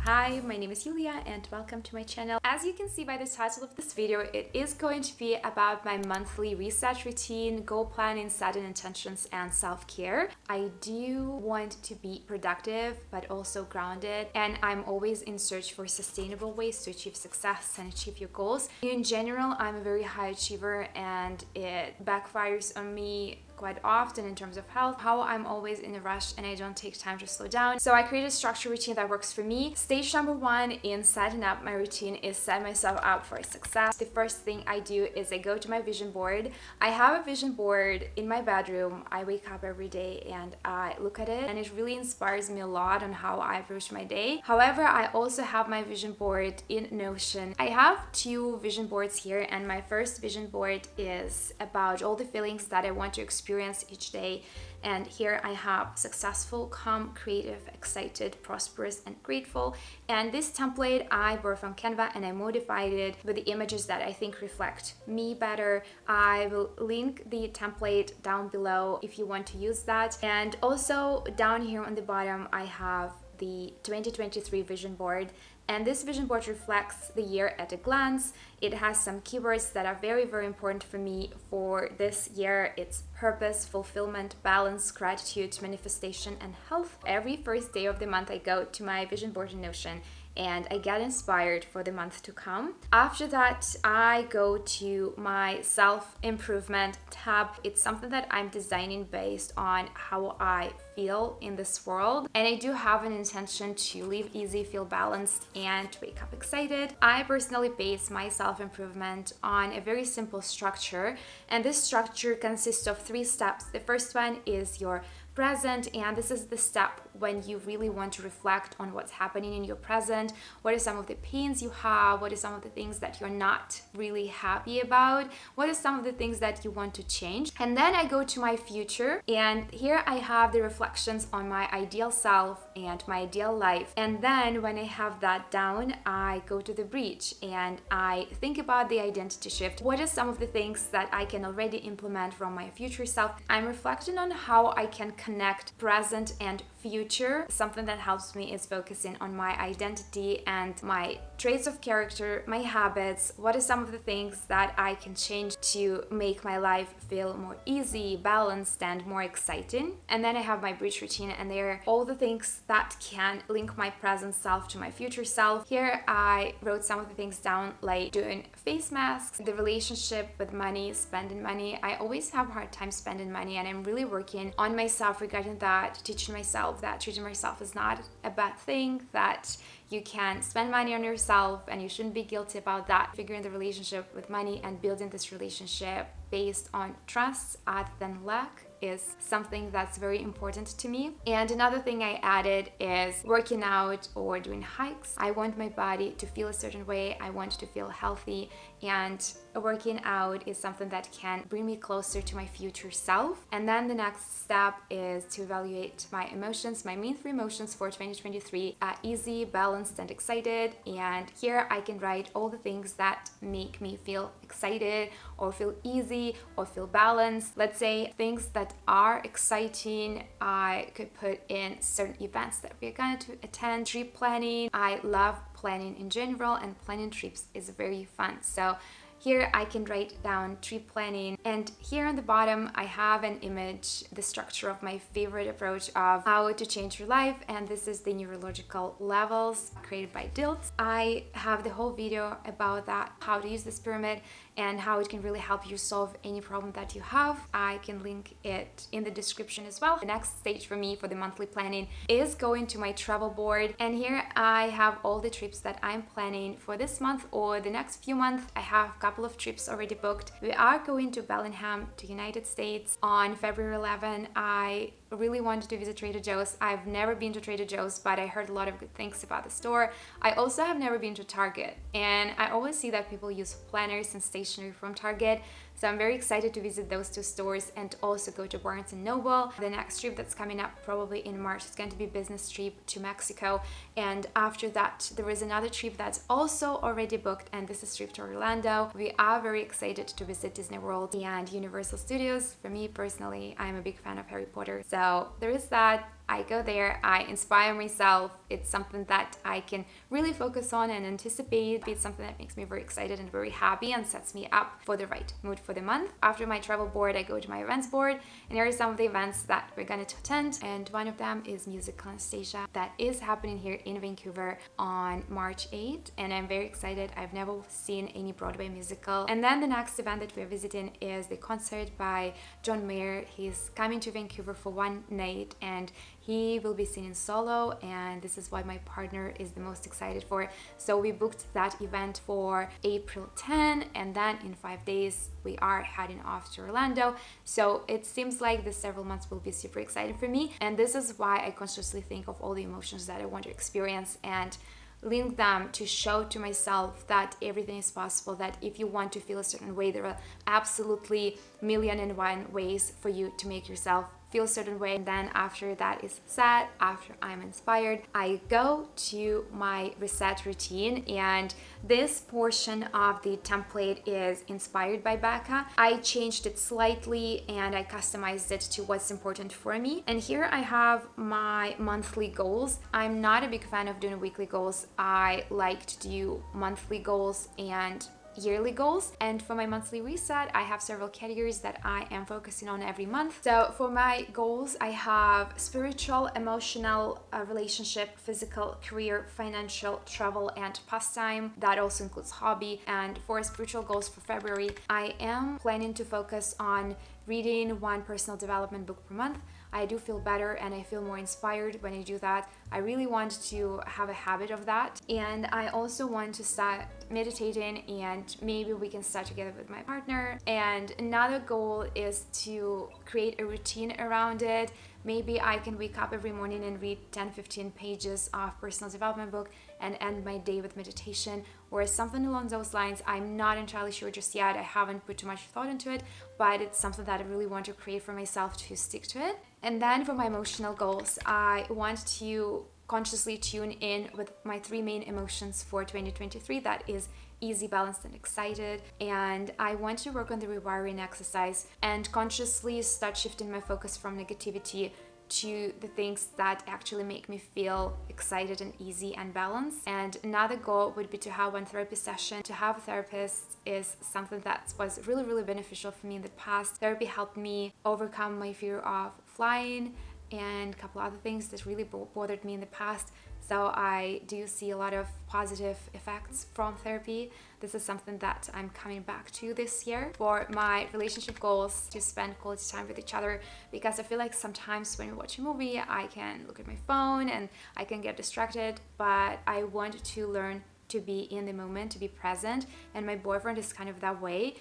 Hi, my name is Yulia and welcome to my channel. As you can see by the title of this video, it is going to be about my monthly reset routine, goal planning, setting intentions, and self-care. I do want to be productive but also grounded, and I'm always in search for sustainable ways to achieve success and achieve your goals. In general, I'm a very high achiever and it backfires on me quite often in terms of health, how I'm always in a rush and I don't take time to slow down. So I created a structured routine that works for me. Stage number one in setting up my routine is set myself up for success. The first thing I do is I go to my vision board. I have a vision board in my bedroom. I wake up every day and I look at it, and it really inspires me a lot on how I approach my day. However, I also have my vision board in Notion. I have two vision boards here, and my first vision board is about all the feelings that I want to experience each day. And here I have successful, calm, creative, excited, prosperous, and grateful. And this template I borrowed from Canva and I modified it with the images that I think reflect me better. I will link the template down below if you want to use that. And also down here on the bottom, I have the 2023 vision board, and this vision board reflects the year at a glance. It has some keywords that are very, very important for me for this year. It's purpose, fulfillment, balance, gratitude, manifestation, and health. Every first day of the month, I go to my vision board in Notion and I get inspired for the month to come. After that, I go to my self-improvement tab. It's something that I'm designing based on how I feel in this world. And I do have an intention to live easy, feel balanced, and wake up excited. I personally base my self-improvement on a very simple structure. And this structure consists of 3 steps. The first one is your present, and this is the step when you really want to reflect on what's happening in your present. What are some of the pains you have? What are some of the things that you're not really happy about? What are some of the things that you want to change? And then I go to my future, and here I have the reflections on my ideal self and my ideal life. And then when I have that down, I go to the bridge and I think about the identity shift. What are some of the things that I can already implement from my future self? I'm reflecting on how I can connect present and future. Something that helps me is focusing on my identity and my traits of character, my habits. What are some of the things that I can change to make my life feel more easy, balanced, and more exciting? And then I have my bridge routine, and there are all the things that can link my present self to my future self. Here I wrote some of the things down, like doing face masks, the relationship with money, spending money. I always have a hard time spending money, and I'm really working on myself regarding that, teaching myself that treating myself is not a bad thing, that you can spend money on yourself and you shouldn't be guilty about that. Figuring the relationship with money and building this relationship based on trust rather than lack is something that's very important to me. And another thing I added is working out or doing hikes. I want my body to feel a certain way. I want to feel healthy, and working out is something that can bring me closer to my future self. And then the next step is to evaluate my emotions, my main 3 emotions for 2023: easy, balanced, and excited. And here I can write all the things that make me feel excited or feel easy or feel balanced. Let's say things that are exciting, I could put in certain events that we're going to attend. Trip planning, I love planning in general, and planning trips is very fun. So here I can write down trip planning, and here on the bottom I have an image, the structure of my favorite approach of how to change your life, and this is the neurological levels created by Dilts. I have the whole video about that, how to use this pyramid and how it can really help you solve any problem that you have. I can link it in the description as well. The next stage for me for the monthly planning is going to my travel board, and here I have all the trips that I'm planning for this month or the next few months. I have a couple of trips already booked. We are going to Bellingham, to United States on February 11. I really wanted to visit Trader Joe's. I've never been to Trader Joe's, but I heard a lot of good things about the store. I also have never been to Target, and I always see that people use planners and stationery from Target. So I'm very excited to visit those 2 stores and also go to Barnes & Noble. The next trip that's coming up probably in March is going to be a business trip to Mexico. And after that, there is another trip that's also already booked, and this is a trip to Orlando. We are very excited to visit Disney World and Universal Studios. For me personally, I'm a big fan of Harry Potter. So there is that. I go there, I inspire myself. It's something that I can really focus on and anticipate. It's something that makes me very excited and very happy and sets me up for the right mood for the month. After my travel board, I go to my events board, and here are some of the events that we're going to attend. And one of them is Musical Anastasia that is happening here in Vancouver on March 8th, and I'm very excited. I've never seen any Broadway musical. And then the next event that we're visiting is the concert by John Mayer. He's coming to Vancouver for one night, and he will be singing solo, and this is what my partner is the most excited for. So we booked that event for April 10, and then in 5 days we are heading off to Orlando. So it seems like the several months will be super exciting for me, and this is why I consciously think of all the emotions that I want to experience and link them to show to myself that everything is possible, that if you want to feel a certain way, there are absolutely 1,000,001 ways for you to make yourself feel a certain way. And then after that is set, after I'm inspired, I go to my reset routine, and this portion of the template is inspired by Becca. I changed it slightly and I customized it to what's important for me. And here I have my monthly goals. I'm not a big fan of doing weekly goals. I like to do monthly goals and yearly goals. And for my monthly reset, I have several categories that I am focusing on every month. So for my goals, I have spiritual, emotional, relationship, physical, career, financial, travel, and pastime. That also includes hobby. And for spiritual goals for February, I am planning to focus on reading one personal development book per month. I do feel better and I feel more inspired when I do that. I really want to have a habit of that. And I also want to start meditating, and maybe we can start together with my partner. And another goal is to create a routine around it. Maybe I can wake up every morning and read 10-15 pages of personal development book and end my day with meditation or something along those lines. I'm not entirely sure just yet. I haven't put too much thought into it, but it's something that I really want to create for myself to stick to it. And then for my emotional goals, I want to consciously tune in with my 3 main emotions for 2023. That is easy, balanced, and excited. And I want to work on the rewiring exercise and consciously start shifting my focus from negativity to the things that actually make me feel excited and easy and balanced. And another goal would be to have one therapy session. To have a therapist is something that was really, really beneficial for me in the past. Therapy helped me overcome my fear of flying and a couple other things that really bothered me in the past. So I do see a lot of positive effects from therapy. This is something that I'm coming back to this year. For my relationship goals, to spend quality time with each other, because I feel like sometimes when we watch a movie, I can look at my phone and I can get distracted, but I want to learn to be in the moment, to be present. And my boyfriend is kind of that way.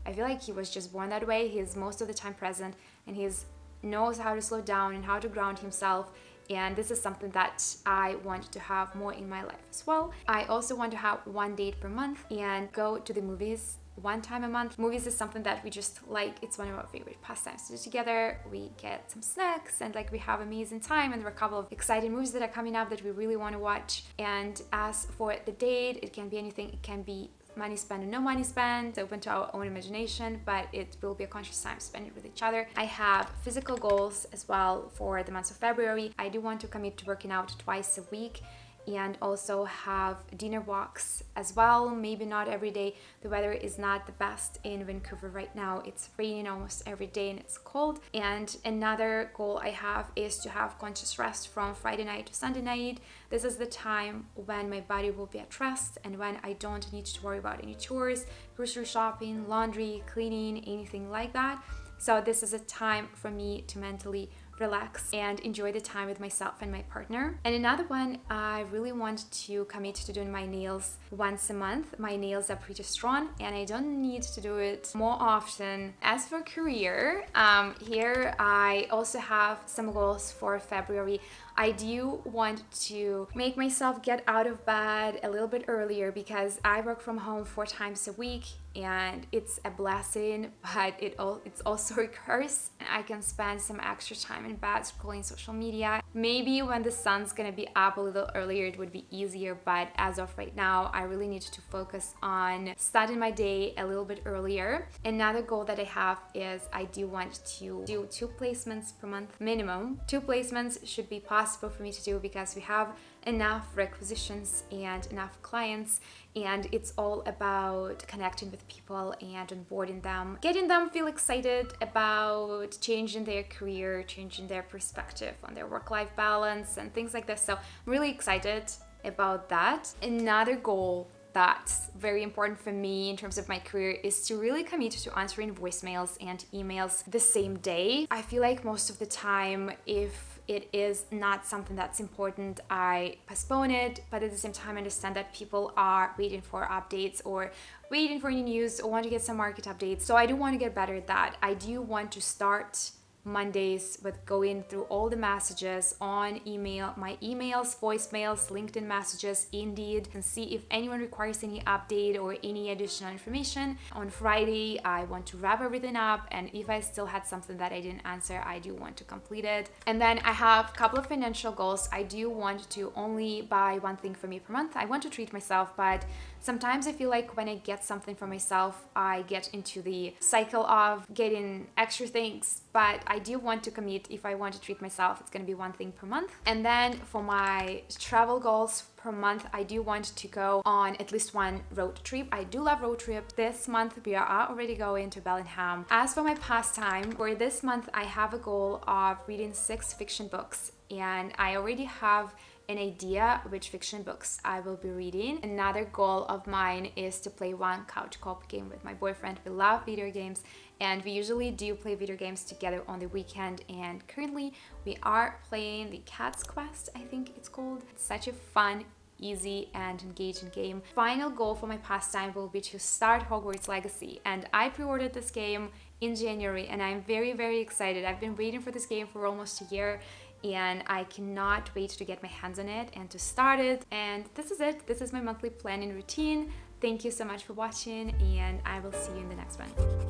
I feel like he was just born that way. He's most of the time present, and he's knows how to slow down and how to ground himself. And this is something that I want to have more in my life as well. I also want to have one date per month and go to the movies one time a month. Movies is something that we just like. It's one of our favorite pastimes to do together. We get some snacks and we have amazing time, and there are a couple of exciting movies that are coming up that we really want to watch. And as for the date, it can be anything. It can be money spent and no money spent, open to our own imagination, but it will be a conscious time spent with each other. I have physical goals as well for the month of February. I do want to commit to working out twice a week and also have dinner walks as well. Maybe not every day. The weather is not the best in Vancouver right now. It's raining almost every day and it's cold. And another goal I have is to have conscious rest from Friday night to Sunday night. This is the time when my body will be at rest and when I don't need to worry about any chores, grocery shopping, laundry, cleaning, anything like that. So this is a time for me to mentally relax and enjoy the time with myself and my partner. And another one, I really want to commit to doing my nails once a month. My nails are pretty strong and I don't need to do it more often. As for career, here I also have some goals for February. I do want to make myself get out of bed a little bit earlier because I work from home 4 times a week, and it's a blessing, but it's also a curse. I can spend some extra time in bed scrolling social media. Maybe when the sun's gonna be up a little earlier, it would be easier, but as of right now, I really need to focus on starting my day a little bit earlier. Another goal that I have is I do want to do 2 placements per month minimum. 2 placements should be possible for me to do because we have enough requisitions and enough clients, and it's all about connecting with people and onboarding them, getting them feel excited about changing their career, changing their perspective on their work-life balance and things like this. So I'm really excited about that. Another goal that's very important for me in terms of my career is to really commit to answering voicemails and emails the same day. I feel like most of the time, if it is not something that's important, I postpone it, but at the same time I understand that people are waiting for updates or waiting for any news or want to get some market updates. So I do want to get better at that. I do want to start Mondays with going through all the messages on email, my emails, voicemails, LinkedIn messages, Indeed, and see if anyone requires any update or any additional information. On Friday, I want to wrap everything up, and if I still had something that I didn't answer, I do want to complete it. And then I have a couple of financial goals. I do want to only buy one thing for me per month. I want to treat myself, but sometimes I feel like when I get something for myself, I get into the cycle of getting extra things, but I do want to commit. If I want to treat myself, it's going to be one thing per month. And then for my travel goals per month, I do want to go on at least one road trip. I do love road trips. This month we are already going to Bellingham. As for my pastime, for this month I have a goal of reading 6 fiction books, and I already have an idea which fiction books I will be reading. Another goal of mine is to play one couch co-op game with my boyfriend. We love video games, and we usually do play video games together on the weekend, and currently we are playing the Cat's Quest, I think it's called. It's such a fun, easy and engaging game. Final goal for my pastime will be to start Hogwarts Legacy, and I pre-ordered this game in January and I'm very, very excited. I've been waiting for this game for almost a year, and I cannot wait to get my hands on it and to start it. And this is it. This is my monthly planning routine. Thank you so much for watching, and I will see you in the next one.